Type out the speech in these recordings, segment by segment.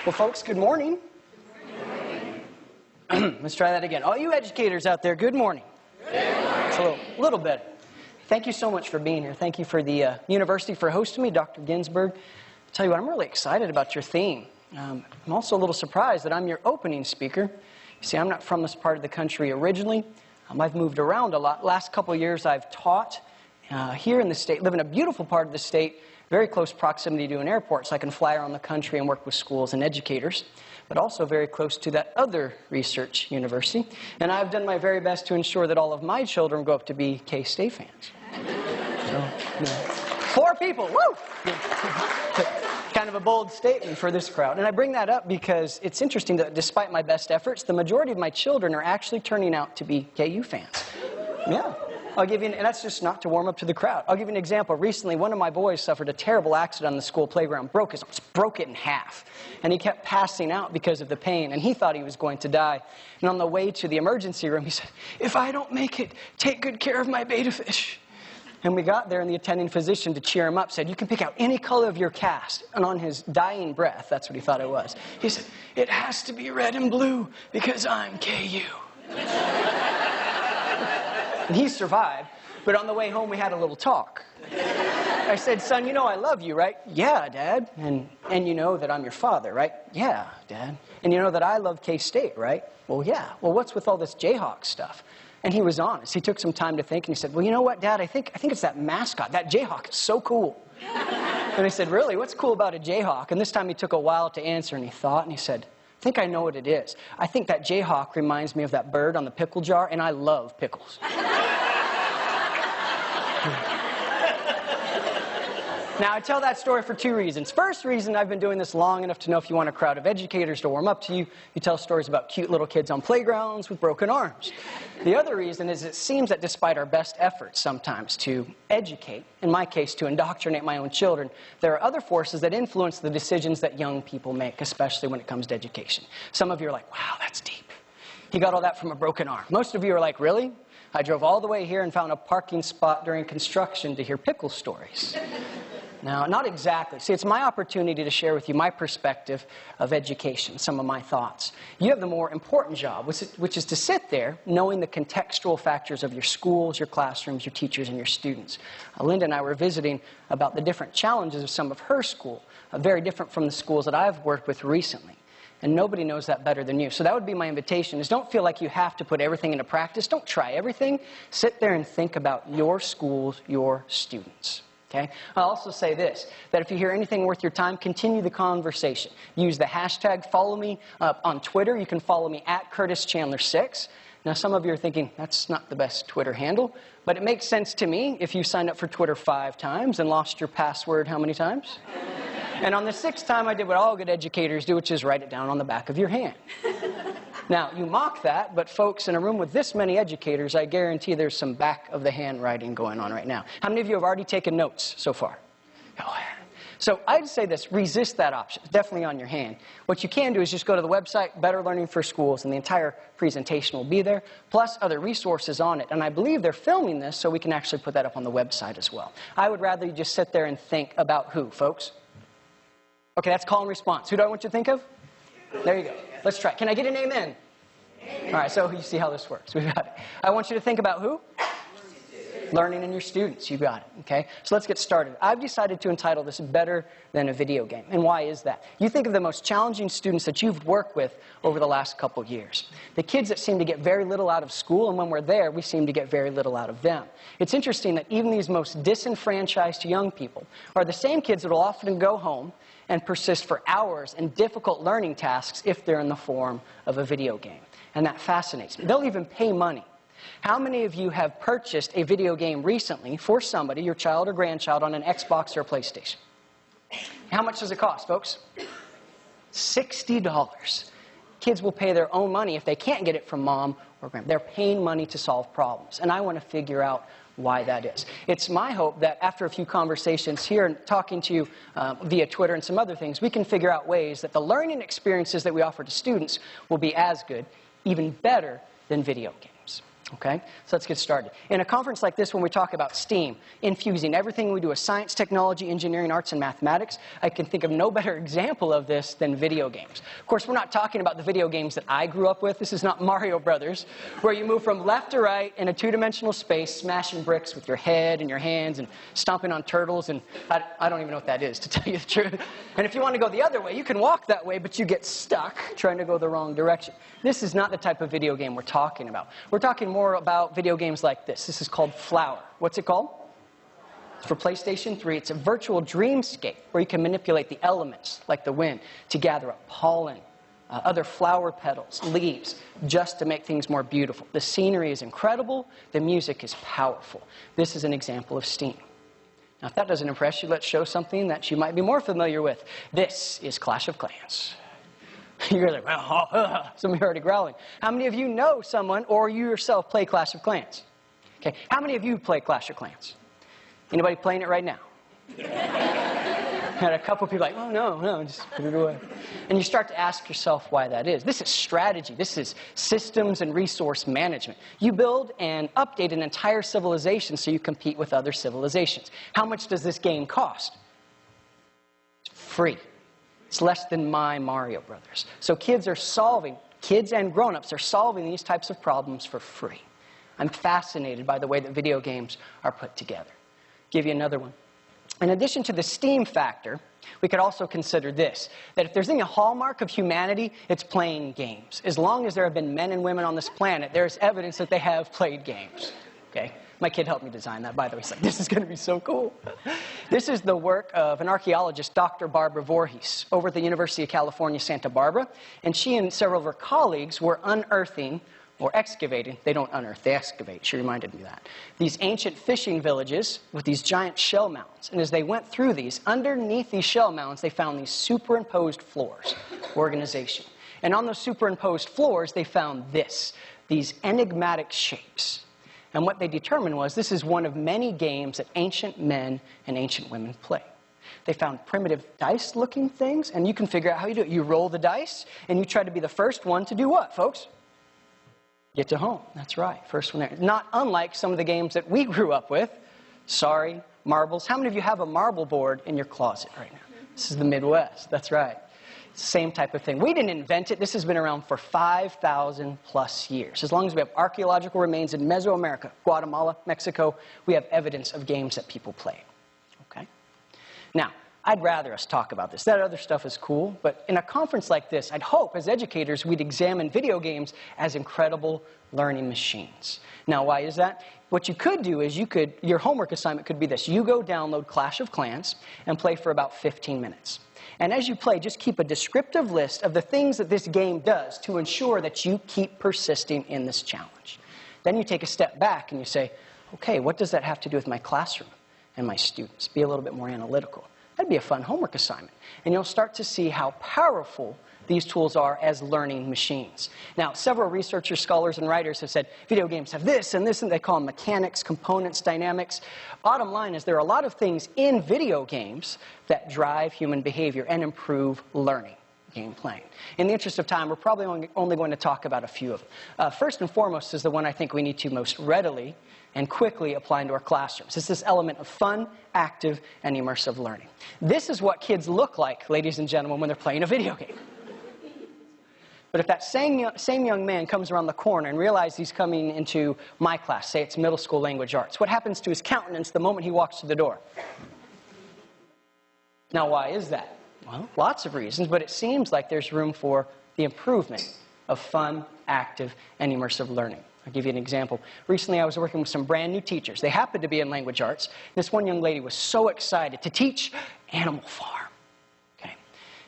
Well, folks, good morning. Let's try that again. All you educators out there, good morning. It's a little better. Thank you so much for being here. Thank you for the university for hosting me, Dr. Ginsburg. I'll tell you what, I'm really excited about your theme. I'm also a little surprised that I'm your opening speaker. You see, I'm not from this part of the country originally. I've moved around a lot. Last couple of years I've taught here in the state, live in a beautiful part of the state, very close proximity to an airport, so I can fly around the country and work with schools and educators, but also very close to that other research university. And I've done my very best to ensure that all of my children grow up to be K-State fans. So, 4 people, woo! Kind of a bold statement for this crowd. And I bring that up because it's interesting that despite my best efforts, the majority of my children are actually turning out to be KU fans. Yeah. I'll give you, and that's just not to warm up to the crowd. I'll give you an example. Recently, one of my boys suffered a terrible accident on the school playground, broke it in half. And he kept passing out because of the pain, and he thought he was going to die. And on the way to the emergency room, he said, "If I don't make it, take good care of my beta fish." And we got there, and the attending physician, to cheer him up, said, "You can pick out any color of your cast." And on his dying breath, that's what he thought it was, he said, "It has to be red and blue because I'm KU." And he survived, but on the way home we had a little talk. I said, "Son, you know I love you, right?" "Yeah, Dad." And you know that I'm your father, right?" "Yeah, Dad." "And you know that I love K-State, right?" "Well, yeah." "Well, what's with all this Jayhawk stuff?" And he was honest. He took some time to think, and he said, "Well, you know what, Dad? I think it's that mascot. That Jayhawk is so cool." And I said, "Really? What's cool about a Jayhawk?" And this time he took a while to answer, and he thought, and he said, "I think I know what it is. I think that Jayhawk reminds me of that bird on the pickle jar, and I love pickles." Now, I tell that story for 2 reasons. First reason, I've been doing this long enough to know if you want a crowd of educators to warm up to you, you tell stories about cute little kids on playgrounds with broken arms. The other reason is it seems that despite our best efforts sometimes to educate, in my case to indoctrinate my own children, there are other forces that influence the decisions that young people make, especially when it comes to education. Some of you are like, "Wow, that's deep. He got all that from a broken arm." Most of you are like, "Really? I drove all the way here and found a parking spot during construction to hear pickle stories." Now, not exactly. See, it's my opportunity to share with you my perspective of education, some of my thoughts. You have the more important job, which is to sit there knowing the contextual factors of your schools, your classrooms, your teachers, and your students. Linda and I were visiting about the different challenges of some of her school, very different from the schools that I've worked with recently. And nobody knows that better than you. So that would be my invitation, is don't feel like you have to put everything into practice. Don't try everything. Sit there and think about your schools, your students. Okay? I'll also say this, that if you hear anything worth your time, continue the conversation. Use the hashtag, follow me on Twitter. You can follow me at CurtisChandler6. Now, some of you are thinking, that's not the best Twitter handle, but it makes sense to me if you signed up for Twitter 5 times and lost your password how many times? And on the 6th time, I did what all good educators do, which is write it down on the back of your hand. Now, you mock that, but folks, in a room with this many educators, I guarantee there's some back of the hand writing going on right now. How many of you have already taken notes so far? Oh, yeah. So I'd say this, resist that option. It's definitely on your hand. What you can do is just go to the website, Better Learning for Schools, and the entire presentation will be there, plus other resources on it. And I believe they're filming this, so we can actually put that up on the website as well. I would rather you just sit there and think about who, folks? Okay, that's call and response. Who do I want you to think of? There you go. Let's try. Can I get an amen? Amen. All right, so you see how this works. We've got it. I want you to think about who? Learning in your students. You got it. Okay, so let's get started. I've decided to entitle this Better Than a Video Game. And why is that? You think of the most challenging students that you've worked with over the last couple of years. The kids that seem to get very little out of school, and when we're there, we seem to get very little out of them. It's interesting that even these most disenfranchised young people are the same kids that will often go home and persist for hours in difficult learning tasks if they're in the form of a video game. And that fascinates me. They'll even pay money. How many of you have purchased a video game recently for somebody, your child or grandchild, on an Xbox or a PlayStation? How much does it cost, folks? $60. Kids will pay their own money if they can't get it from mom or grandma. They're paying money to solve problems. And I want to figure out why that is. It's my hope that after a few conversations here and talking to you via Twitter and some other things, we can figure out ways that the learning experiences that we offer to students will be as good, even better than video games. Okay, so let's get started. In a conference like this, when we talk about STEAM, infusing everything we do with science, technology, engineering, arts, and mathematics, I can think of no better example of this than video games. Of course, we're not talking about the video games that I grew up with. This is not Mario Brothers, where you move from left to right in a two-dimensional space, smashing bricks with your head and your hands and stomping on turtles, and I don't even know what that is, to tell you the truth. And if you want to go the other way, you can walk that way, but you get stuck trying to go the wrong direction. This is not the type of video game we're talking about. We're talking more about video games like this. This is called Flower. What's it called? It's for PlayStation 3. It's a virtual dreamscape where you can manipulate the elements, like the wind, to gather up pollen, other flower petals, leaves, just to make things more beautiful. The scenery is incredible. The music is powerful. This is an example of STEAM. Now, if that doesn't impress you, let's show something that you might be more familiar with. This is Clash of Clans. You're like, well, some of you are already growling. How many of you know someone or you yourself play Clash of Clans? Okay. How many of you play Clash of Clans? Anybody playing it right now? Had a couple people like, oh, no, just put it away. And you start to ask yourself why that is. This is strategy. This is systems and resource management. You build and update an entire civilization so you compete with other civilizations. How much does this game cost? It's free. It's less than my Mario Brothers. So kids and grown-ups are solving these types of problems for free. I'm fascinated by the way that video games are put together. Give you another one. In addition to the STEAM factor, we could also consider this, that if there's any hallmark of humanity, it's playing games. As long as there have been men and women on this planet, there's evidence that they have played games. Okay? My kid helped me design that, by the way. He's like, this is going to be so cool. This is the work of an archaeologist, Dr. Barbara Voorhees, over at the University of California, Santa Barbara. And she and several of her colleagues were unearthing or excavating. They don't unearth, they excavate. She reminded me of that. These ancient fishing villages with these giant shell mounds. And as they went through these, underneath these shell mounds, they found these superimposed floors, organization. And on those superimposed floors, they found these enigmatic shapes. And what they determined was this is one of many games that ancient men and ancient women play. They found primitive dice-looking things, and you can figure out how you do it. You roll the dice, and you try to be the first one to do what, folks? Get to home. That's right, first one there. Not unlike some of the games that we grew up with. Sorry, marbles. How many of you have a marble board in your closet right now? This is the Midwest. That's right. Same type of thing. We didn't invent it. This has been around for 5,000 plus years. As long as we have archaeological remains in Mesoamerica, Guatemala, Mexico, we have evidence of games that people play. Okay? Now, I'd rather us talk about this. That other stuff is cool, but in a conference like this, I'd hope as educators we'd examine video games as incredible learning machines. Now, why is that? What you could do is your homework assignment could be this. You go download Clash of Clans and play for about 15 minutes. And as you play, just keep a descriptive list of the things that this game does to ensure that you keep persisting in this challenge. Then you take a step back and you say, okay, what does that have to do with my classroom and my students? Be a little bit more analytical. That'd be a fun homework assignment. And you'll start to see how powerful these tools are as learning machines. Now, several researchers, scholars, and writers have said video games have this and this, and they call them mechanics, components, dynamics. Bottom line is there are a lot of things in video games that drive human behavior and improve learning, game playing. In the interest of time, we're probably only going to talk about a few of them. First and foremost is the one I think we need to most readily and quickly apply into our classrooms. It's this element of fun, active, and immersive learning. This is what kids look like, ladies and gentlemen, when they're playing a video game. But if that same young man comes around the corner and realizes he's coming into my class, say it's middle school language arts, what happens to his countenance the moment he walks through the door? Now, why is that? Well, lots of reasons, but it seems like there's room for the improvement of fun, active, and immersive learning. I'll give you an example. Recently, I was working with some brand new teachers. They happened to be in language arts. This one young lady was so excited to teach Animal Farm.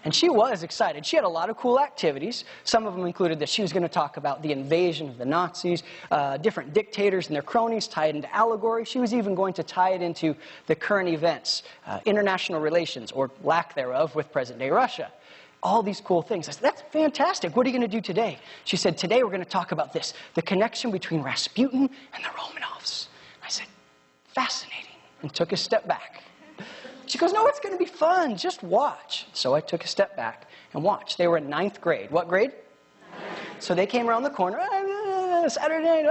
And she was excited. She had a lot of cool activities. Some of them included that she was going to talk about the invasion of the Nazis, different dictators and their cronies, tie it into allegory. She was even going to tie it into the current events, international relations, or lack thereof, with present-day Russia. All these cool things. I said, that's fantastic. What are you going to do today? She said, today we're going to talk about this, the connection between Rasputin and the Romanovs. I said, fascinating, and took a step back. She goes, no, it's going to be fun. Just watch. So I took a step back and watched. They were in 9th grade. What grade? 9th. So they came around the corner. Saturday night.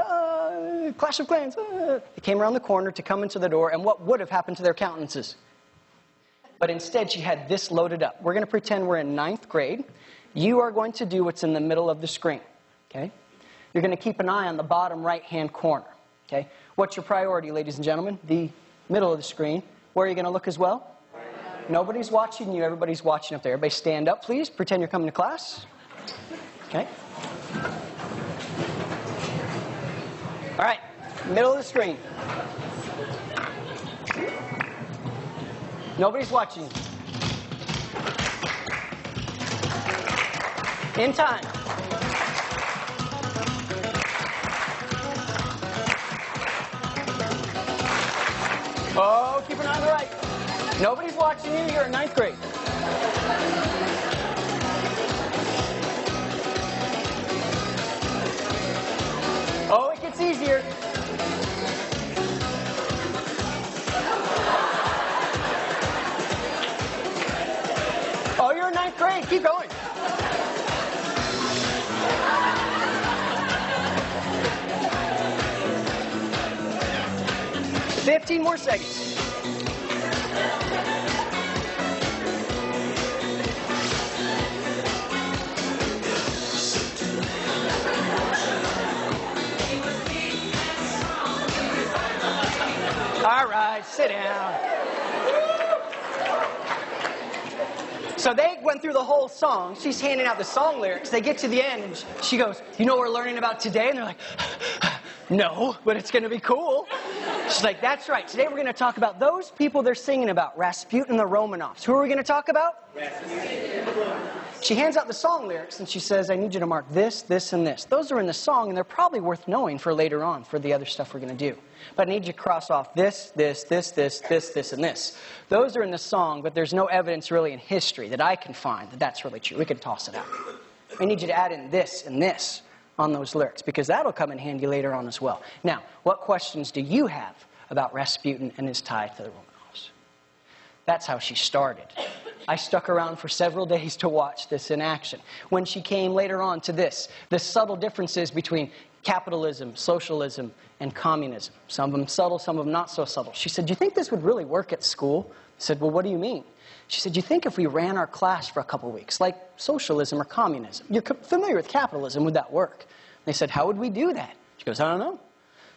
Clash of Clans. They came around the corner to come into the door, and what would have happened to their countenances? But instead, she had this loaded up. We're going to pretend we're in 9th grade. You are going to do what's in the middle of the screen, okay? You're going to keep an eye on the bottom right-hand corner, okay? What's your priority, ladies and gentlemen? The middle of the screen. Where are you going to look as well? Nobody's watching you. Everybody's watching up there. Everybody stand up, please. Pretend you're coming to class. Okay? All right. Middle of the screen. Nobody's watching you. In time. Oh, keep an eye on the right. Nobody's watching you. You're in 9th grade. Oh, it gets easier. Oh, you're in 9th grade. Keep going. $15 more seconds. All right, sit down. So they went through the whole song. She's handing out the song lyrics. They get to the end, and she goes, "You know what we're learning about today?" And they're like, "No, but it's going to be cool." She's like, "That's right. Today we're going to talk about those people they're singing about, Rasputin and the Romanovs." Who are we going to talk about? Rasputin. She hands out the song lyrics, and she says, "I need you to mark this, this, and this." Those are in the song, and they're probably worth knowing for later on for the other stuff we're going to do. But I need you to cross off this, this, this, this, this, this, and this. Those are in the song, but there's no evidence really in history that I can find that that's really true. We can toss it out. I need you to add in this and this on those lyrics, because that'll come in handy later on as well. Now, what questions do you have about Rasputin and his tie to the Romanovs? That's how she started. I stuck around for several days to watch this in action. When she came later on to this, the subtle differences between capitalism, socialism, and communism. Some of them subtle, some of them not so subtle. She said, "Do you think this would really work at school?" I said, "Well, what do you mean?" She said, "Do you think if we ran our class for a couple of weeks, like socialism or communism, you're familiar with capitalism, would that work?" They said, "How would we do that?" She goes, "I don't know."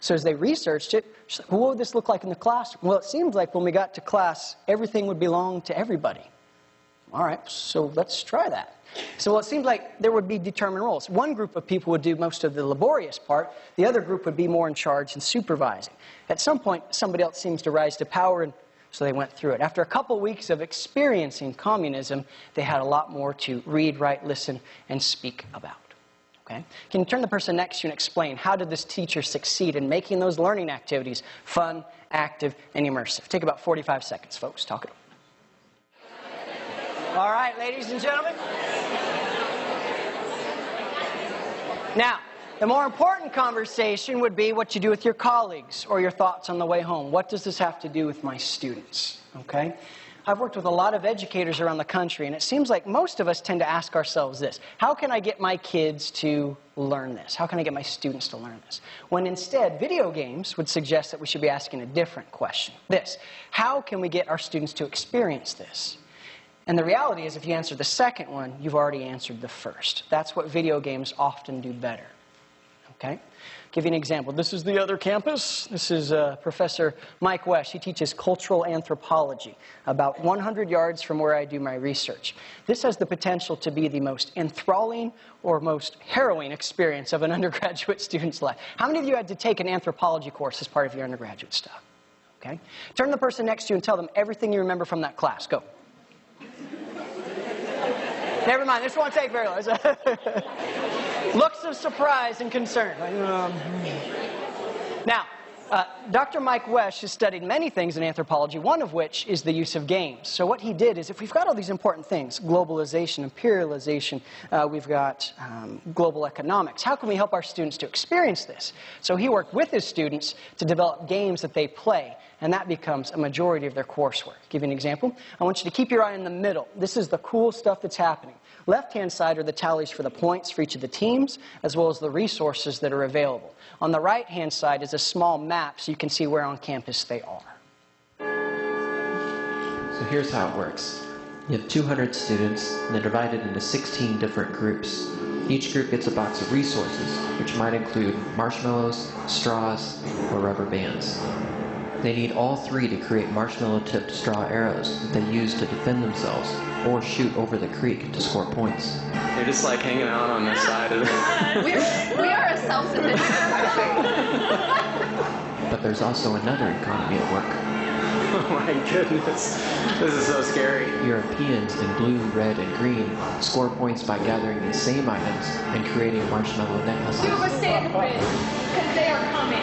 So as they researched it, she's like, "Well, what would this look like in the classroom?" "Well, it seems like when we got to class, everything would belong to everybody." "All right, so let's try that." So well, it seemed like there would be determined roles. One group of people would do most of the laborious part. The other group would be more in charge and supervising. At some point, somebody else seems to rise to power, and so they went through it. After a couple weeks of experiencing communism, they had a lot more to read, write, listen, and speak about. Okay? Can you turn to the person next to you and explain, how did this teacher succeed in making those learning activities fun, active, and immersive? Take about 45 seconds, folks. Talk it over. All right, ladies and gentlemen. Now, the more important conversation would be what you do with your colleagues or your thoughts on the way home. What does this have to do with my students? Okay? I've worked with a lot of educators around the country, and it seems like most of us tend to ask ourselves this: how can I get my kids to learn this? How can I get my students to learn this? When instead, video games would suggest that we should be asking a different question. This: how can we get our students to experience this? And the reality is, if you answer the second one, you've already answered the first. That's what video games often do better. Okay? I'll give you an example. This is the other campus. This is Professor Mike Wesch. He teaches cultural anthropology about 100 yards from where I do my research. This has the potential to be the most enthralling or most harrowing experience of an undergraduate student's life. How many of you had to take an anthropology course as part of your undergraduate stuff? Okay? Turn to the person next to you and tell them everything you remember from that class. Go. Never mind, this won't take very long. Looks of surprise and concern. Now, Dr. Mike Wesch has studied many things in anthropology, one of which is the use of games. So what he did is, if we've got all these important things, globalization, imperialization, we've got global economics, how can we help our students to experience this? So he worked with his students to develop games that they play and that becomes a majority of their coursework. Give you an example. I want you to keep your eye in the middle. This is the cool stuff that's happening. Left-hand side are the tallies for the points for each of the teams, as well as the resources that are available. On the right-hand side is a small map so you can see where on campus they are. So here's how it works. You have 200 students, and they're divided into 16 different groups. Each group gets a box of resources, which might include marshmallows, straws, or rubber bands. They need all three to create marshmallow-tipped straw arrows that they use to defend themselves or shoot over the creek to score points. They're just like hanging out on this side of the... We are a self-sufficient country. But there's also another economy at work. Oh my goodness. This is so scary. Europeans in blue, red, and green score points by gathering these same items and creating marshmallow necklaces. Do a stand quiz, because they are coming.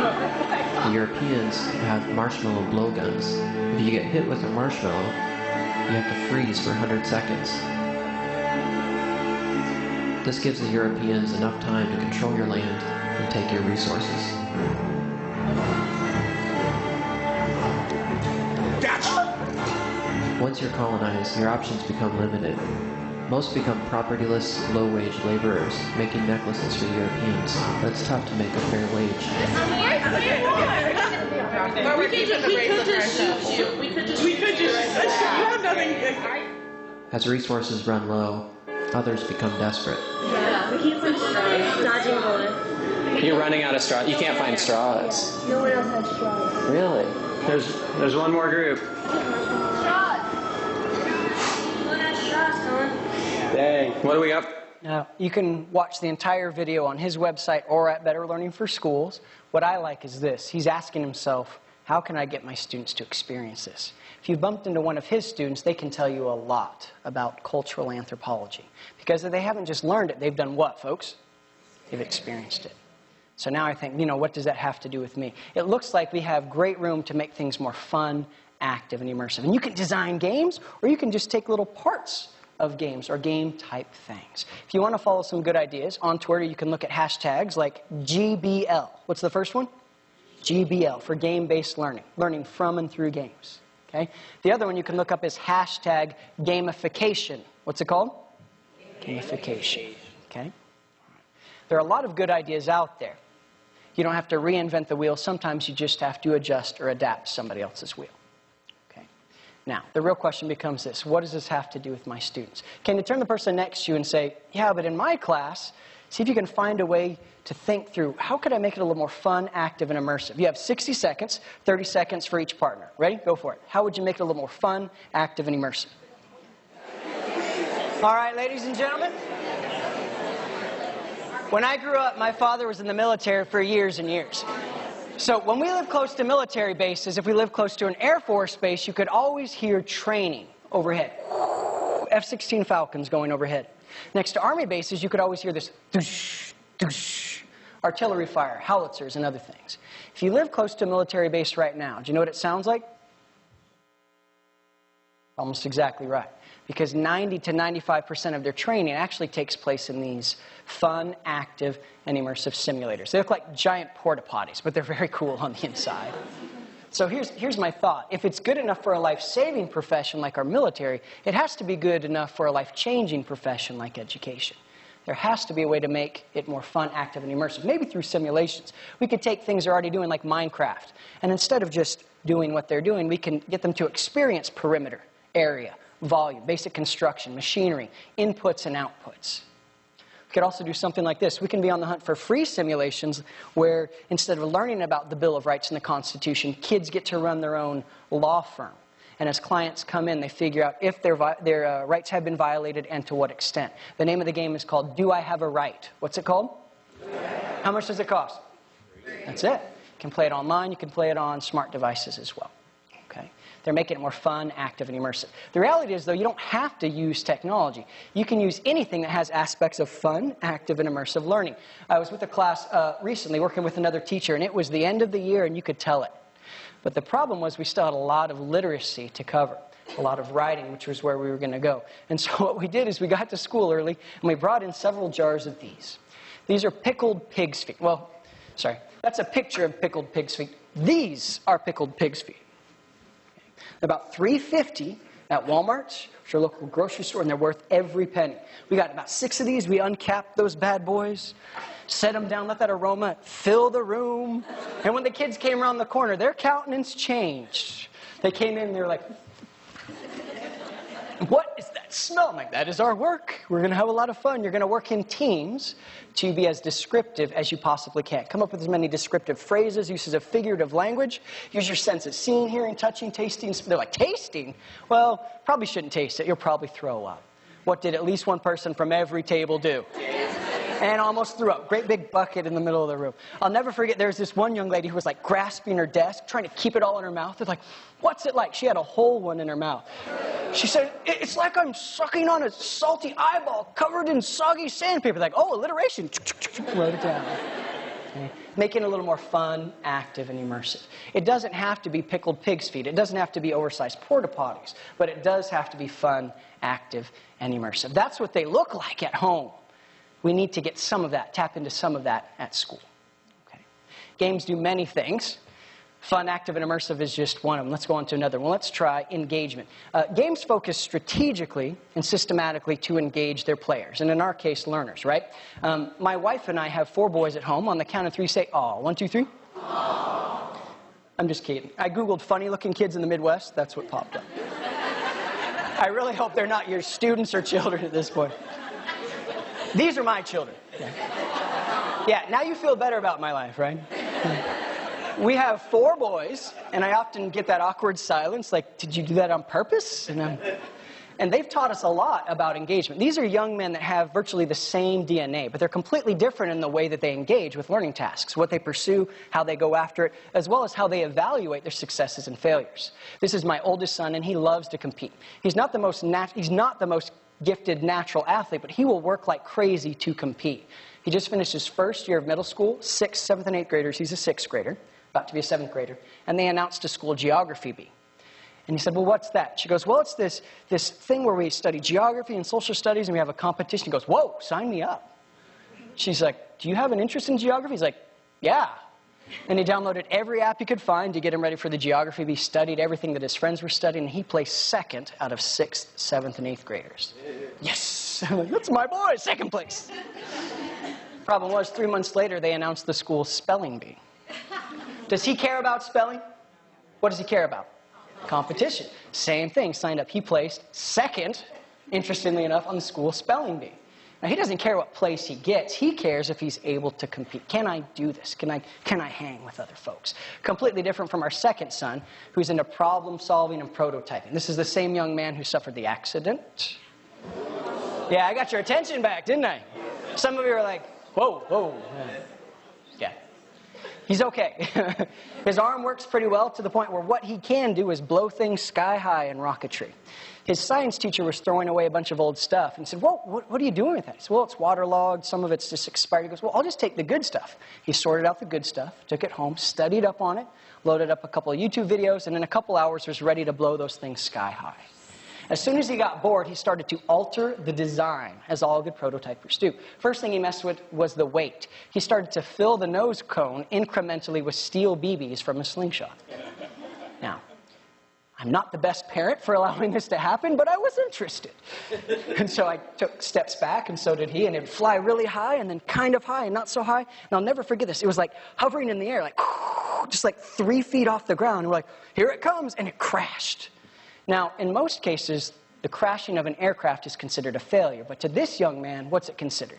The Europeans have marshmallow blowguns. If you get hit with a marshmallow, you have to freeze for 100 seconds. This gives the Europeans enough time to control your land and take your resources. Once you're colonized, your options become limited. Most become propertyless, low-wage laborers, making necklaces for the Europeans. But it's tough to make a fair wage. We could just you have nothing. As resources run low, others become desperate. Yeah, we keep on dodging bullets. You're running out of straws. You can't find straws. No one else has straws. Really? There's one more group. Dang. What do we got? Now, you can watch the entire video on his website or at Better Learning for Schools. What I like is this. He's asking himself, how can I get my students to experience this? If you bumped into one of his students, they can tell you a lot about cultural anthropology. Because they haven't just learned it, they've done what, folks? They've experienced it. So now I think, what does that have to do with me? It looks like we have great room to make things more fun, active, and immersive. And you can design games, or you can just take little parts of games or game-type things. If you want to follow some good ideas, on Twitter you can look at hashtags like GBL. What's the first one? GBL, for game-based learning, learning from and through games. Okay? The other one you can look up is hashtag gamification. What's it called? Gamification. Okay? There are a lot of good ideas out there. You don't have to reinvent the wheel. Sometimes you just have to adjust or adapt somebody else's wheel. Now, the real question becomes this. What does this have to do with my students? Can you turn the person next to you and say, yeah, but in my class, see if you can find a way to think through, how could I make it a little more fun, active, and immersive? You have 60 seconds, 30 seconds for each partner. Ready? Go for it. How would you make it a little more fun, active, and immersive? All right, ladies and gentlemen. When I grew up, my father was in the military for years and years. So when we live close to military bases, if we live close to an Air Force base, you could always hear training overhead. F-16 Falcons going overhead. Next to Army bases, you could always hear this doosh, doosh, artillery fire, howitzers, and other things. If you live close to a military base right now, do you know what it sounds like? Almost exactly right. Because 90 to 95% of their training actually takes place in these fun, active, and immersive simulators. They look like giant porta potties, but they're very cool on the inside. So here's my thought. If it's good enough for a life-saving profession like our military, it has to be good enough for a life-changing profession like education. There has to be a way to make it more fun, active, and immersive, maybe through simulations. We could take things they're already doing like Minecraft, and instead of just doing what they're doing, we can get them to experience perimeter, area, volume, basic construction, machinery, inputs and outputs. We could also do something like this. We can be on the hunt for free simulations where instead of learning about the Bill of Rights and the Constitution, kids get to run their own law firm. And as clients come in, they figure out if their rights have been violated and to what extent. The name of the game is called Do I Have a Right? What's it called? How much does it cost? That's it. You can play it online. You can play it on smart devices as well. Okay? They're making it more fun, active, and immersive. The reality is, though, you don't have to use technology. You can use anything that has aspects of fun, active, and immersive learning. I was with a class recently working with another teacher, and it was the end of the year, and you could tell it. But the problem was we still had a lot of literacy to cover, a lot of writing, which was where we were going to go. And so what we did is we got to school early, and we brought in several jars of these. These are pickled pig's feet. Well, sorry, that's a picture of pickled pig's feet. These are pickled pig's feet. They're about $3.50 at Walmart, which are a local grocery store, and they're worth every penny. We got about 6 of these. We uncapped those bad boys, set them down, let that aroma fill the room. And when the kids came around the corner, their countenance changed. They came in and they were like, "What is that smell?" I'm like, "That is our work. We're going to have a lot of fun. You're going to work in teams to be as descriptive as you possibly can. Come up with as many descriptive phrases, uses of figurative language. Use your senses, seeing, hearing, touching, tasting." They're like, "Tasting? Well, probably shouldn't taste it. You'll probably throw up." What did at least one person from every table do? And almost threw up. Great big bucket in the middle of the room. I'll never forget, there was this one young lady who was like grasping her desk, trying to keep it all in her mouth. They're like, "What's it like?" She had a whole one in her mouth. She said, "It's like I'm sucking on a salty eyeball covered in soggy sandpaper." Like, "Oh, alliteration." Wrote it down. Okay. Make it a little more fun, active, and immersive. It doesn't have to be pickled pig's feet. It doesn't have to be oversized porta potties. But it does have to be fun, active, and immersive. That's what they look like at home. We need to get some of that, tap into some of that at school. Okay. Games do many things. Fun, active, and immersive is just one of them. Let's go on to another one. Let's try engagement. Games focus strategically and systematically to engage their players, and in our case, learners, right? My wife and I have 4 boys at home. On the count of 3, say, "Aw." 1, 2, 3. Aww. I'm just kidding. I Googled funny-looking kids in the Midwest. That's what popped up. I really hope they're not your students or children at this point. These are my children. Yeah, now you feel better about my life, right? We have 4 boys, and I often get that awkward silence, like, "Did you do that on purpose?" And they've taught us a lot about engagement. These are young men that have virtually the same DNA, but they're completely different in the way that they engage with learning tasks, what they pursue, how they go after it, as well as how they evaluate their successes and failures. This is my oldest son, and he loves to compete. He's not the most gifted natural athlete, but he will work like crazy to compete. He just finished his first year of middle school, 6th, 7th, and 8th graders. He's a 6th grader, about to be a 7th grader. And they announced a school geography bee. And he said, "Well, what's that?" She goes, "Well, it's this thing where we study geography and social studies, and we have a competition." He goes, "Whoa, sign me up." She's like, "Do you have an interest in geography?" He's like, "Yeah." And he downloaded every app he could find to get him ready for the geography bee, studied everything that his friends were studying, and he placed 2nd out of 6th, 7th, and 8th graders. Yes! I'm like, "That's my boy, 2nd place." Problem was, 3 months later, they announced the school's spelling bee. Does he care about spelling? What does he care about? Competition. Same thing, signed up. He placed 2nd, interestingly enough, on the school spelling bee. Now, he doesn't care what place he gets. He cares if he's able to compete. Can I do this? Can I hang with other folks? Completely different from our 2nd son, who's into problem solving and prototyping. This is the same young man who suffered the accident. Yeah, I got your attention back, didn't I? Some of you are like, "Whoa, whoa." Yeah. He's okay. His arm works pretty well to the point where what he can do is blow things sky high in rocketry. His science teacher was throwing away a bunch of old stuff and said, "Well, what are you doing with that?" He said, "Well, it's waterlogged. Some of it's just expired." He goes, "Well, I'll just take the good stuff." He sorted out the good stuff, took it home, studied up on it, loaded up a couple of YouTube videos, and in a couple hours was ready to blow those things sky high. As soon as he got bored, he started to alter the design, as all good prototypers do. First thing he messed with was the weight. He started to fill the nose cone incrementally with steel BBs from a slingshot. Now, I'm not the best parent for allowing this to happen, but I was interested. And so I took steps back, and so did he, and it would fly really high, and then kind of high, and not so high. And I'll never forget this. It was like hovering in the air, like just like 3 feet off the ground. And we're like, "Here it comes," and it crashed. Now, in most cases, the crashing of an aircraft is considered a failure. But to this young man, what's it considered?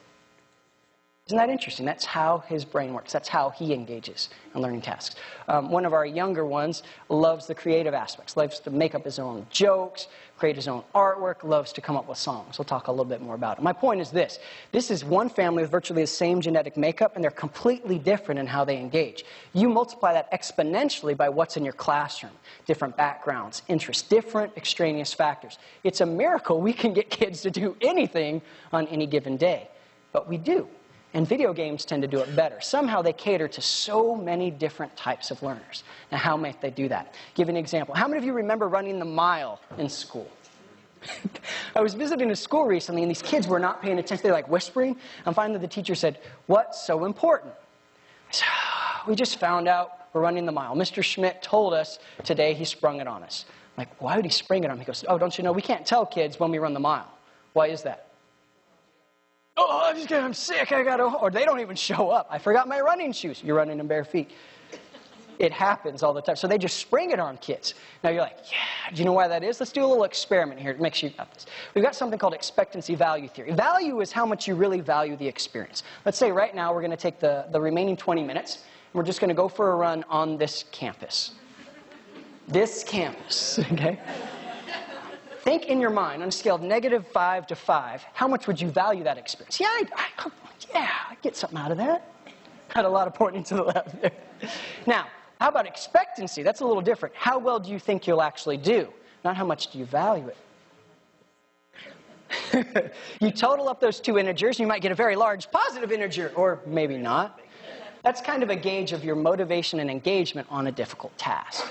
Isn't that interesting? That's how his brain works. That's how he engages in learning tasks. One of our younger ones loves the creative aspects, loves to make up his own jokes, create his own artwork, loves to come up with songs. We'll talk a little bit more about it. My point is this. This is one family with virtually the same genetic makeup, and they're completely different in how they engage. You multiply that exponentially by what's in your classroom. Different backgrounds, interests, different extraneous factors. It's a miracle we can get kids to do anything on any given day. But we do. And video games tend to do it better. Somehow they cater to so many different types of learners. Now, how might they do that? Give an example. How many of you remember running the mile in school? I was visiting a school recently, and these kids were not paying attention. They're like whispering. And finally the teacher said, "What's so important?" I said, "We just found out we're running the mile. Mr. Schmidt told us today, he sprung it on us." Like, why would he spring it on me? He goes, oh, don't you know, we can't tell kids when we run the mile. Why is that? Oh, I'm sick, or they don't even show up. I forgot my running shoes. You're running in bare feet. It happens all the time. So they just spring it on kids. Now you're like, yeah, do you know why that is? Let's do a little experiment here to make sure you got this. We've got something called expectancy value theory. Value is how much you really value the experience. Let's say right now we're going to take the remaining 20 minutes, and we're just going to go for a run on this campus. This campus, okay? Think in your mind, on a scale of -5 to 5, how much would you value that experience? Yeah, I'd get something out of that. Had a lot of pointing to the left there. Now, how about expectancy? That's a little different. How well do you think you'll actually do? Not how much do you value it. You total up those two integers, you might get a very large positive integer, or maybe not. That's kind of a gauge of your motivation and engagement on a difficult task.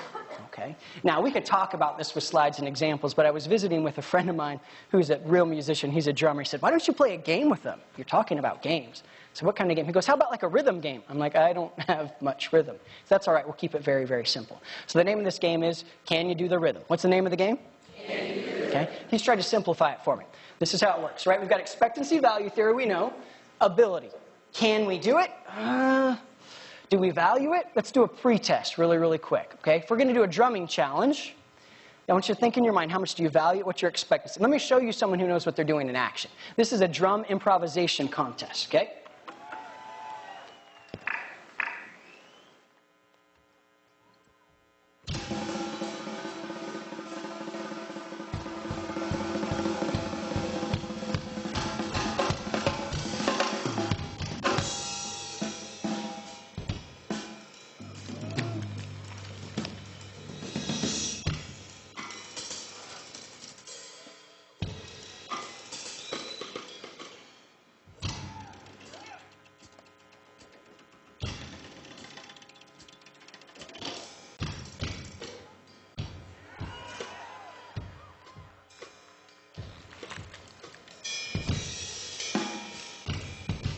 Okay? Now, we could talk about this with slides and examples, but I was visiting with a friend of mine who's a real musician. He's a drummer. He said, why don't you play a game with them? You're talking about games. So what kind of game? He goes, how about like a rhythm game? I'm like, I don't have much rhythm. So that's all right. We'll keep it very, very simple. So the name of this game is, Can You Do the Rhythm? What's the name of the game? Can You Do the Rhythm? Okay? He's tried to simplify it for me. This is how it works, right? We've got expectancy value theory, we know. Ability. Can we do it? Do we value it? Let's do a pre-test really, really quick, okay? If we're going to do a drumming challenge, I want you to think in your mind, how much do you value it? What's your expectancy? Let me show you someone who knows what they're doing in action. This is a drum improvisation contest, okay?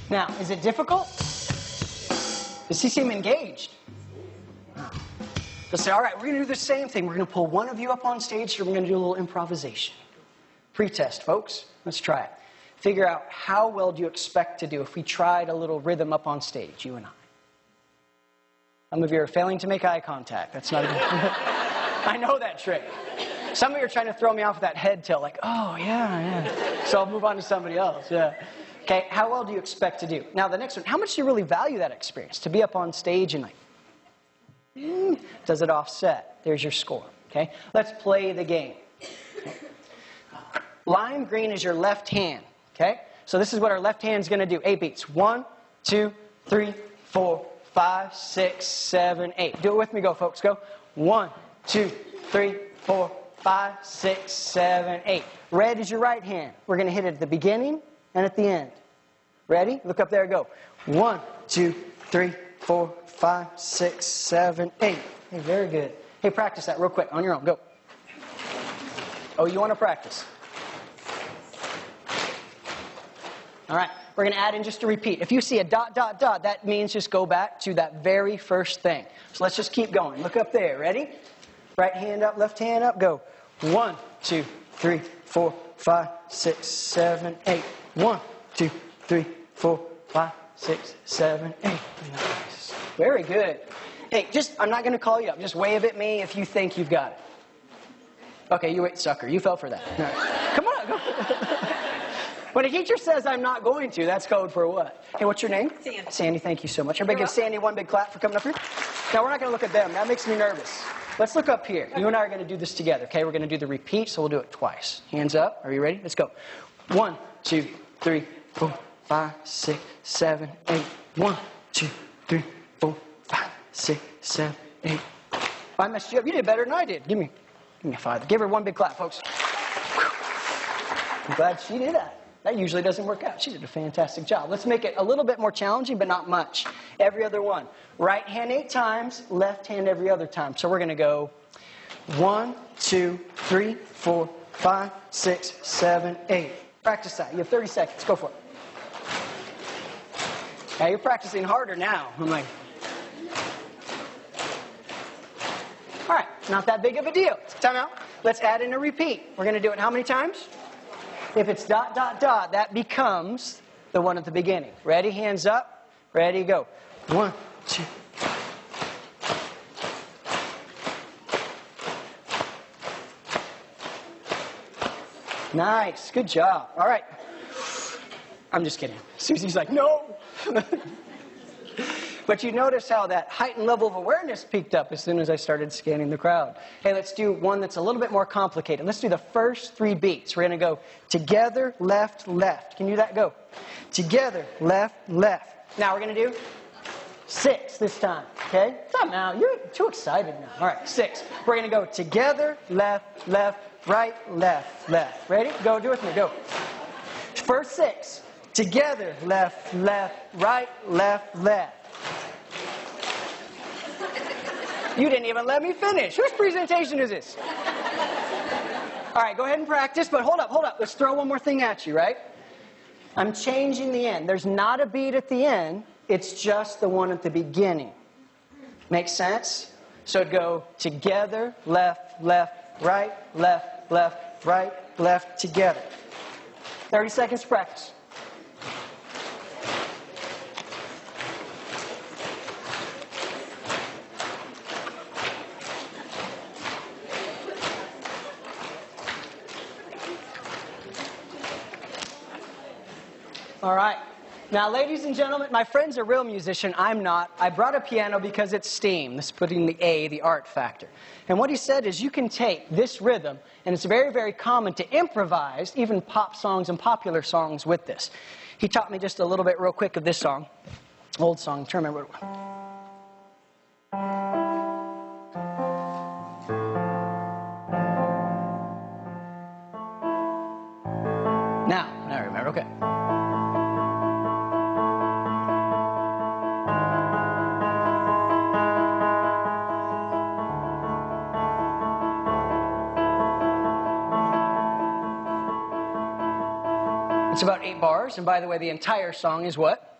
Now, is it difficult? Does he seem engaged? They'll say, all right, we're going to do the same thing. We're going to pull one of you up on stage, and we're going to do a little improvisation. Pre-test, folks. Let's try it. Figure out how well do you expect to do if we tried a little rhythm up on stage, you and I. Some of you are failing to make eye contact. That's not a good I know that trick. Some of you are trying to throw me off with that head tilt, like, oh, yeah. So I'll move on to somebody else, yeah. Okay, how well do you expect to do? Now, the next one, how much do you really value that experience? To be up on stage and like, does it offset? There's your score, okay? Let's play the game. Okay. Lime green is your left hand, okay? So this is what our left hand's going to do. 8 beats. 1, 2, 3, 4, 5, 6, 7, 8. Do it with me. Go, folks. Go. 1, 2, 3, 4, 5, 6, 7, 8. Red is your right hand. We're going to hit it at the beginning and at the end. Ready? Look up there. Go. 1, 2, 3, 4, 5, 6, 7, 8. Hey, very good. Hey, practice that real quick on your own. Go. Oh, you want to practice? All right. We're going to add in just a repeat. If you see a ... that means just go back to that very first thing. So let's just keep going. Look up there. Ready? Right hand up, left hand up. Go. 1, 2, 3, 4, 5, 6, 7, 8. 1, 2, 3, 4, 5, 6, 7, 8. Nice. Very good. Hey, I'm not going to call you up. Just wave at me if you think you've got it. Okay, you wait, sucker. You fell for that. All right. Come on. Go. When a teacher says I'm not going to, that's code for what? Hey, what's your name? Sandy. Sandy, thank you so much. Everybody give Sandy one big clap for coming up here. Now, we're not going to look at them. That makes me nervous. Let's look up here. You and I are going to do this together, okay? We're going to do the repeat, so we'll do it twice. Hands up. Are you ready? Let's go. 1, 2, 3, 4, 5, 6, 7, 8. 1, 2, 3, 4, 5, 6, 7, 8. I messed you up. You did better than I did. Give me a 5. Give her one big clap, folks. I'm glad she did that. That usually doesn't work out. She did a fantastic job. Let's make it a little bit more challenging, but not much. Every other one. Right hand 8 times, left hand every other time. So we're going to go 1, 2, 3, 4, 5, 6, 7, 8. Practice that. You have 30 seconds. Go for it. Now you're practicing harder now. I'm like, all right, not that big of a deal. Time out. let's add in a repeat. We're going to do it how many times? If it's dot, dot, dot, that becomes the one at the beginning. Ready? Hands up. Ready? Go. 1, 2. Nice. Good job. All right. I'm just kidding. Susie's like, no. But you notice how that heightened level of awareness peaked up as soon as I started scanning the crowd. Hey, let's do one that's a little bit more complicated. Let's do the first 3 beats. We're going to go together, left, left. Can you do that? Go. Together, left, left. Now we're going to do 6 this time. Okay? Stop now. You're too excited now. All right, 6. We're going to go together, left, left, right, left, left. Ready? Go. Do it with me. Go. First 6. Together, left, left, right, left, left. You didn't even let me finish. Whose presentation is this? All right, go ahead and practice, but hold up, hold up. Let's throw one more thing at you, right? I'm changing the end. There's not a beat at the end. It's just the one at the beginning. Make sense? So it'd go together, left, left, right, left, left, right, left, together. 30 seconds to practice. All right. Now, ladies and gentlemen, my friend's a real musician. I'm not. I brought a piano because it's STEAM. This is putting the A, the art factor. And what he said is you can take this rhythm, and it's very, very common to improvise even pop songs and popular songs with this. He taught me just a little bit real quick of this song. Old song. I'm trying to remember what it was. Now I remember. Okay. It's about 8 bars, and by the way, the entire song is what?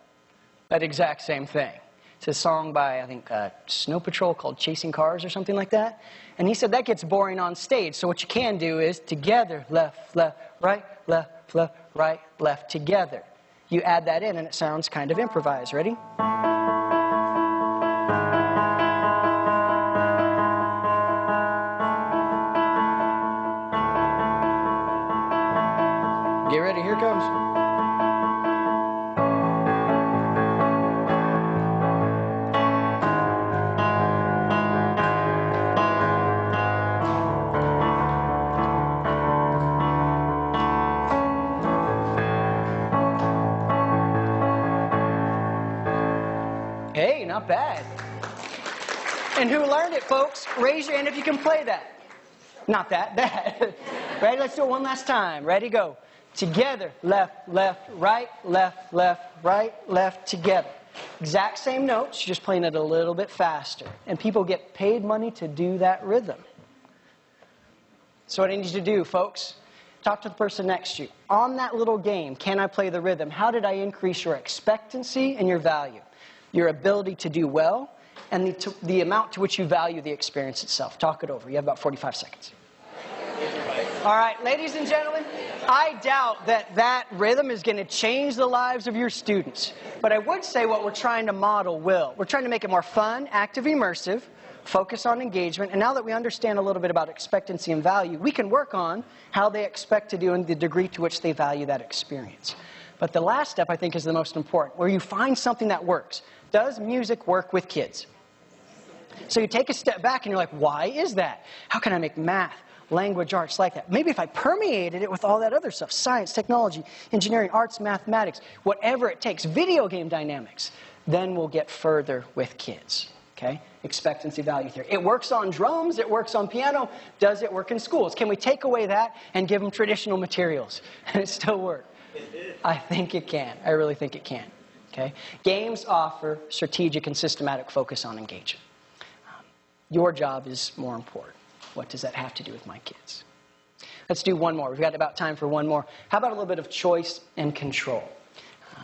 That exact same thing. It's a song by, I think, Snow Patrol called Chasing Cars or something like that. And he said that gets boring on stage, so what you can do is together, left, left, right, left, left, right, left, together. You add that in, and it sounds kind of improvised. Ready? Get ready, here it comes. Hey, not bad. And who learned it, folks? Raise your hand if you can play that. Not that, that. Ready? Let's do it one last time. Ready, go. Together, left, left, right, left, left, right, left, together. Exact same notes, just playing it a little bit faster. And people get paid money to do that rhythm. So what I need you to do, folks, talk to the person next to you. On that little game, can I play the rhythm? How did I increase your expectancy and your value? Your ability to do well, and the amount to which you value the experience itself. Talk it over. You have about 45 seconds. All right, ladies and gentlemen, I doubt that that rhythm is going to change the lives of your students. But I would say what we're trying to model will. We're trying to make it more fun, active, immersive, focus on engagement. And now that we understand a little bit about expectancy and value, we can work on how they expect to do and the degree to which they value that experience. But the last step, I think, is the most important, where you find something that works. Does music work with kids? So you take a step back and you're like, why is that? How can I make math, language arts like that? Maybe if I permeated it with all that other stuff, science, technology, engineering, arts, mathematics, whatever it takes, video game dynamics, then we'll get further with kids. Okay? Expectancy value theory. It works on drums, it works on piano. Does it work in schools? Can we take away that and give them traditional materials and it still work? I think it can. I really think it can. Okay? Games offer strategic and systematic focus on engagement. Your job is more important. What does that have to do with my kids? Let's do one more. We've got about time for one more. How about a little bit of choice and control?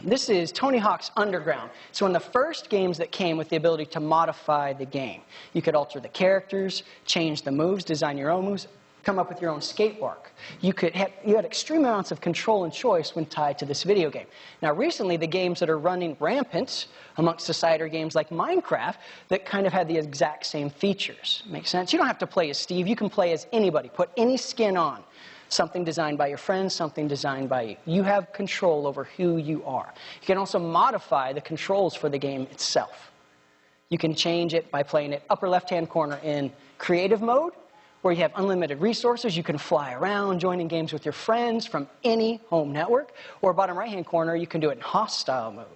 This is Tony Hawk's Underground. It's one of the first games that came with the ability to modify the game. You could alter the characters, change the moves, design your own moves. come up with your own skate park. You had extreme amounts of control and choice when tied to this video game. Now recently, the games that are running rampant amongst society are games like Minecraft that kind of had the exact same features. Make sense? You don't have to play as Steve. You can play as anybody. Put any skin on. Something designed by your friends, something designed by you. You have control over who you are. You can also modify the controls for the game itself. You can change it by playing it upper left-hand corner in creative mode, where you have unlimited resources. You can fly around, joining games with your friends from any home network. Or bottom right-hand corner, you can do it in hostile mode,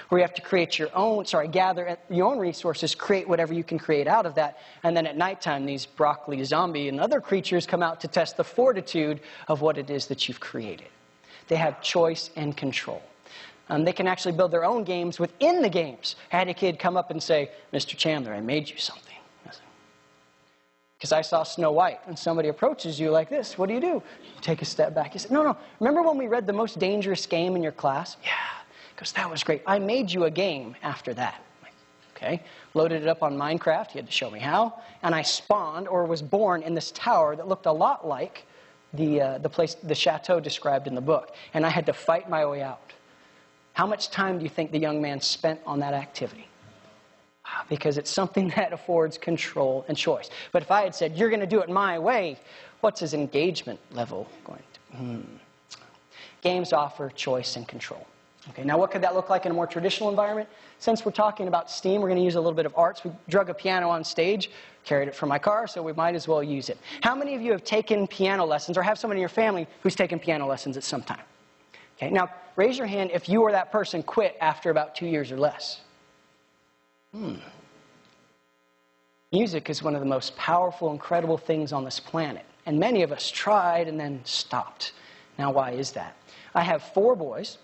where you have to create your own, gather your own resources, create whatever you can create out of that. And then at nighttime, these broccoli, zombie, and other creatures come out to test the fortitude of what it is that you've created. They have choice and control. They can actually build their own games within the games. I had a kid come up and say, "Mr. Chandler, I made you something." Because I saw Snow White, and somebody approaches you like this. What do? You take a step back. He said, no, remember when we read The Most Dangerous Game in your class? Yeah. Because that was great. I made you a game after that. Okay. Loaded it up on Minecraft. He had to show me how. And I spawned, or was born, in this tower that looked a lot like the chateau described in the book. And I had to fight my way out. How much time do you think the young man spent on that activity? Because it's something that affords control and choice. But if I had said, "You're going to do it my way," what's his engagement level going to? Games offer choice and control. Okay, now what could that look like in a more traditional environment? Since we're talking about STEAM, we're going to use a little bit of arts. We drug a piano on stage, carried it from my car, so we might as well use it. How many of you have taken piano lessons, or have someone in your family who's taken piano lessons at some time? Okay, now raise your hand if you or that person quit after about 2 years or less. Music is one of the most powerful, incredible things on this planet. And many of us tried and then stopped. Now, why is that? I have 4 boys.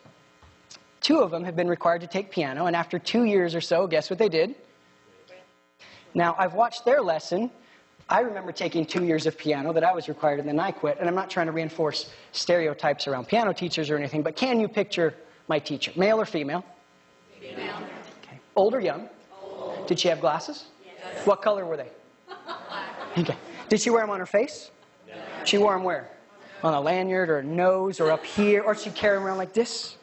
2 of them have been required to take piano, and after 2 years or so, guess what they did? Now, I've watched their lesson. I remember taking 2 years of piano that I was required, and then I quit. And I'm not trying to reinforce stereotypes around piano teachers or anything, but can you picture my teacher? Male or female? Female. Okay. Old or young? Old. Did she have glasses? Yes. What color were they? Okay. Did she wear them on her face? No. She wore them where? On a lanyard or a nose or up here? Or she'd carry them around like this?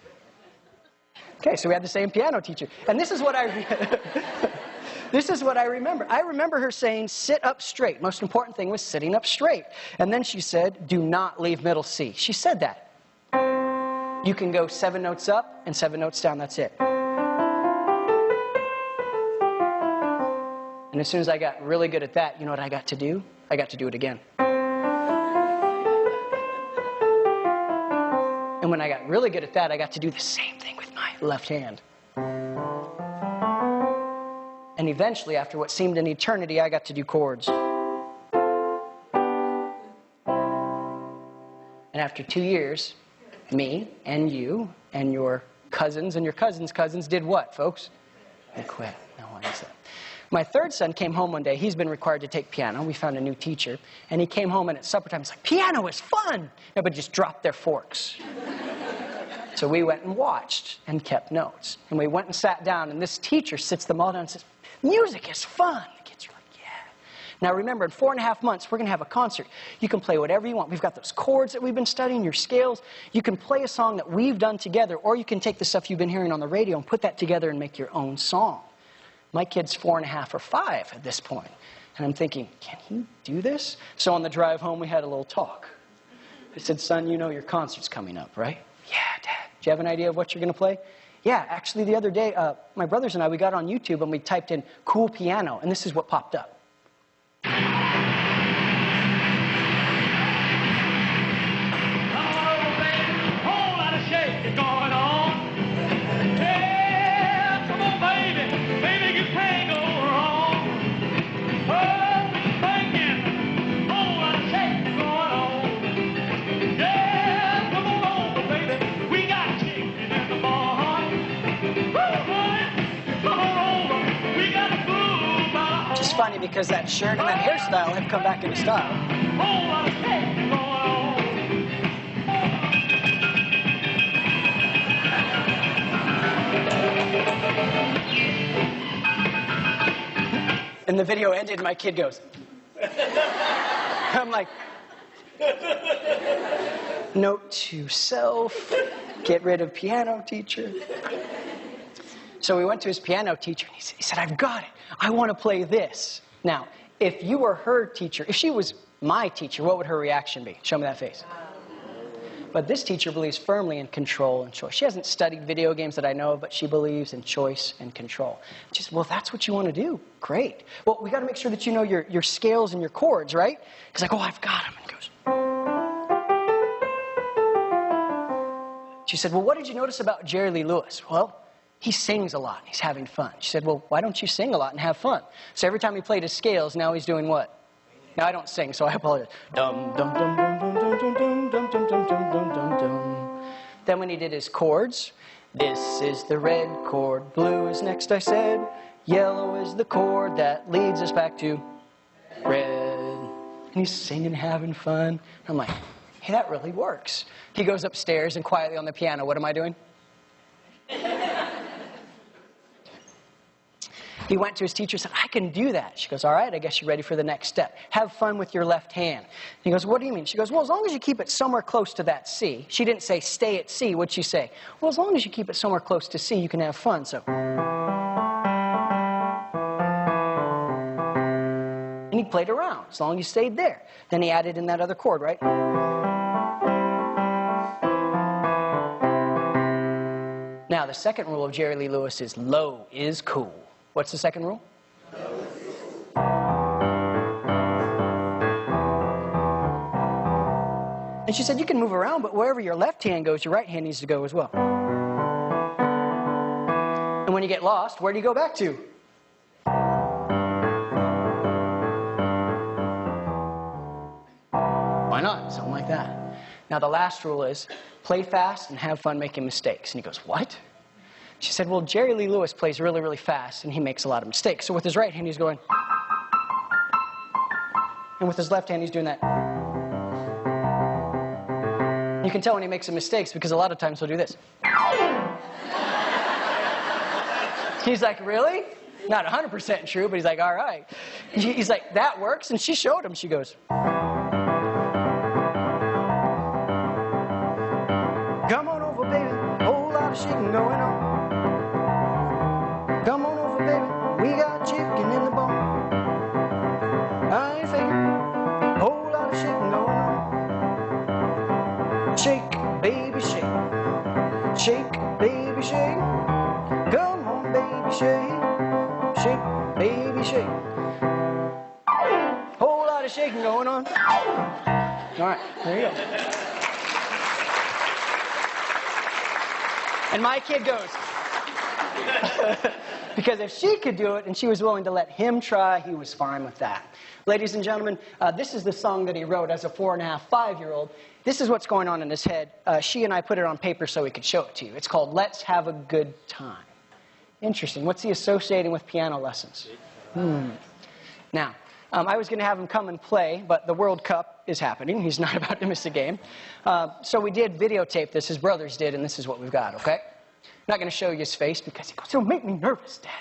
Okay, so we had the same piano teacher. And this is what this is what I remember. I remember her saying, "Sit up straight." Most important thing was sitting up straight. And then she said, "Do not leave middle C." She said that. You can go 7 notes up and 7 notes down, that's it. And as soon as I got really good at that, you know what I got to do? I got to do it again. And when I got really good at that, I got to do the same thing with my left hand. And eventually, after what seemed an eternity, I got to do chords. And after 2 years, me and you and your cousins and your cousins' cousins did what, folks? They quit. No one is that. My 3rd son came home one day. He's been required to take piano. We found a new teacher. And he came home, and at supper time, he's like, "Piano is fun!" Everybody just dropped their forks. So we went and watched and kept notes. And we went and sat down, and this teacher sits them all down and says, "Music is fun." The kids are like, "Yeah." Now remember, in 4.5 months, we're going to have a concert. You can play whatever you want. We've got those chords that we've been studying, your scales. You can play a song that we've done together, or you can take the stuff you've been hearing on the radio and put that together and make your own song. My kid's 4.5 or 5 at this point. And I'm thinking, can he do this? So on the drive home, we had a little talk. I said, "Son, you know your concert's coming up, right?" "Yeah, Dad." "Do you have an idea of what you're going to play?" "Yeah, actually the other day, my brothers and I, we got on YouTube and we typed in cool piano, and this is what popped up." It's funny because that shirt and that hairstyle have come back into style. And the video ended and my kid goes. I'm like, Note to self, get rid of piano teacher. So we went to his piano teacher, and he said, I've got it. I want to play this. Now, if you were her teacher, if she was my teacher, what would her reaction be? Show me that face. But this teacher believes firmly in control and choice. She hasn't studied video games that I know of, but she believes in choice and control. She said, well, if that's what you want to do, great. Well, we got to make sure that you know your scales and your chords, right? He's like, oh, I've got them. And he goes. She said, well, what did you notice about Jerry Lee Lewis? Well, he sings a lot. He's having fun. She said, well, why don't you sing a lot and have fun? So every time he played his scales, now he's doing what? Now, I don't sing, so I apologize. Dum, dum, dum, dum, dum, dum, dum, dum, dum, dum, dum, dum, dum, dum. Then when he did his chords, this is the red chord, blue is next, I said. Yellow is the chord that leads us back to red. And he's singing, having fun. I'm like, hey, that really works. He goes upstairs and quietly on the piano, what am I doing? He went to his teacher and said, I can do that. She goes, all right, I guess you're ready for the next step. Have fun with your left hand. He goes, what do you mean? She goes, well, as long as you keep it somewhere close to that C. She didn't say stay at C. What'd she say? Well, as long as you keep it somewhere close to C, you can have fun. So. And he played around as long as you stayed there. Then he added in that other chord, right? Now, the second rule of Jerry Lee Lewis is low is cool. What's the second rule? And she said, you can move around, but wherever your left hand goes, your right hand needs to go as well. And when you get lost, where do you go back to? Why not? Something like that. Now, the last rule is play fast and have fun making mistakes. And he goes, what? She said, well, Jerry Lee Lewis plays really, really fast, and he makes a lot of mistakes. So with his right hand, he's going. And with his left hand, he's doing that. You can tell when he makes some mistakes, because a lot of times he'll do this. He's like, really? Not 100% true, but he's like, all right. He's like, that works. And she showed him. She goes. Come on over, baby. Whole lot of shaking going on. Come on over, baby. We got chicken in the bone. I ain't faking. Whole lot of shaking going on. Shake, baby, shake. Shake, baby, shake. Come on, baby, shake. Shake, baby, shake. Whole lot of shaking going on. All right, there you go. And my kid goes. Because if she could do it and she was willing to let him try, he was fine with that. Ladies and gentlemen, this is the song that he wrote as a 4.5, 5-year-old. This is what's going on in his head. She and I put it on paper so we could show it to you. It's called Let's Have a Good Time. Interesting. What's he associating with piano lessons? Now, I was going to have him come and play, but the World Cup is happening. He's not about to miss a game. So we did videotape this. His brothers did, and this is what we've got, okay? I'm not going to show you his face because he goes, it'll make me nervous, Dad.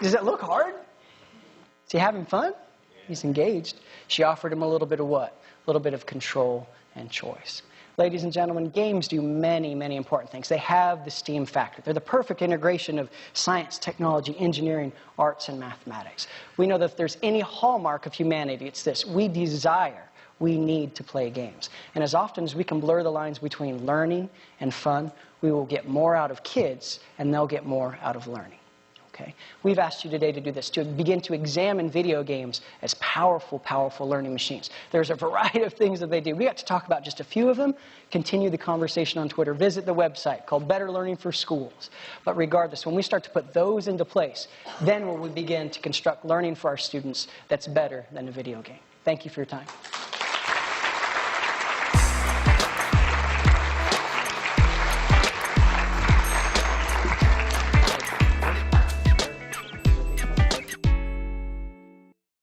Does it look hard? Is he having fun? He's engaged. She offered him a little bit of what? A little bit of control and choice. Ladies and gentlemen, games do many, many important things. They have the STEAM factor. They're the perfect integration of science, technology, engineering, arts, and mathematics. We know that if there's any hallmark of humanity, it's this. We need to play games. And as often as we can blur the lines between learning and fun, we will get more out of kids, and they'll get more out of learning. Okay? Okay? We've asked you today to do this, to begin to examine video games as powerful, powerful learning machines. There's a variety of things that they do. We got to talk about just a few of them, continue the conversation on Twitter, visit the website called Better Learning for Schools. But regardless, when we start to put those into place, then will we begin to construct learning for our students that's better than a video game. Thank you for your time.